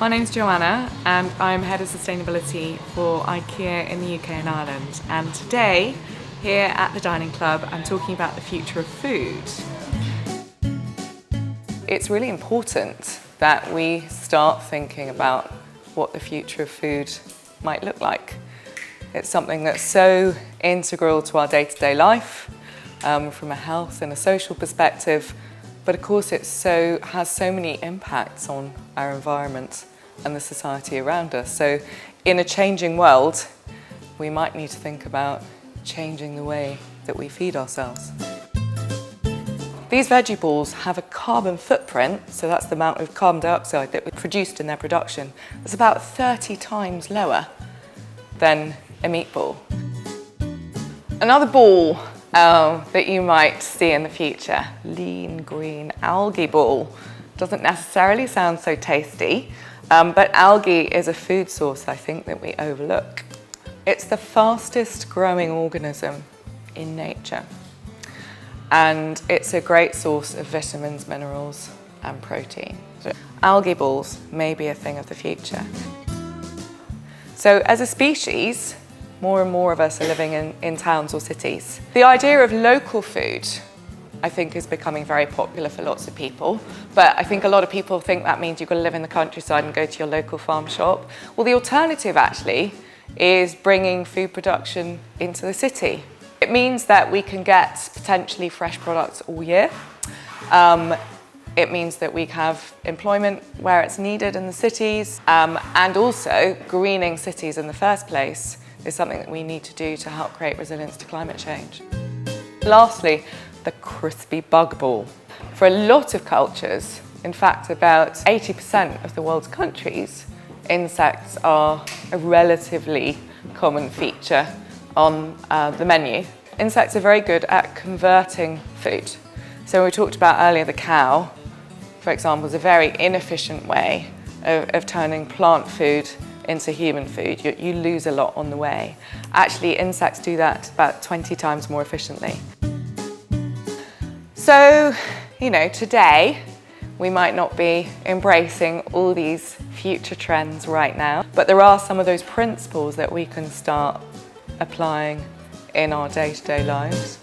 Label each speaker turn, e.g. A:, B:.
A: My name's Joanna and I'm Head of Sustainability for IKEA in the UK and Ireland. And today, here at the Dining Club, I'm talking about the future of food. It's really important that we start thinking about what the future of food might look like. It's something that's so integral to our day-to-day life, from a health and a social perspective, but of course it has so many impacts on our environment and the society around us. So in a changing world, we might need to think about changing the way that we feed ourselves. These veggie balls have a carbon footprint, so that's the amount of carbon dioxide that was produced in their production. It's about 30 times lower than a meatball. Another ball that you might see in the future, lean green algae ball. Doesn't necessarily sound so tasty, but algae is a food source I think that we overlook. It's the fastest growing organism in nature, and it's a great source of vitamins, minerals and protein. So algae balls may be a thing of the future. So as a species, more and more of us are living in towns or cities. The idea of local food, I think, is becoming very popular for lots of people. But I think a lot of people think that means you've got to live in the countryside and go to your local farm shop. Well, the alternative actually is bringing food production into the city. It means that we can get potentially fresh products all year. It means that we have employment where it's needed in the cities, and also greening cities in the first place is something that we need to do to help create resilience to climate change. Lastly, the crispy bug ball. For a lot of cultures, in fact about 80% of the world's countries, insects are a relatively common feature on the menu. Insects are very good at converting food. So we talked about earlier the cow, for example, is a very inefficient way of turning plant food into human food. You lose a lot on the way. Actually, insects do that about 20 times more efficiently. So, today we might not be embracing all these future trends right now, but there are some of those principles that we can start applying in our day-to-day lives.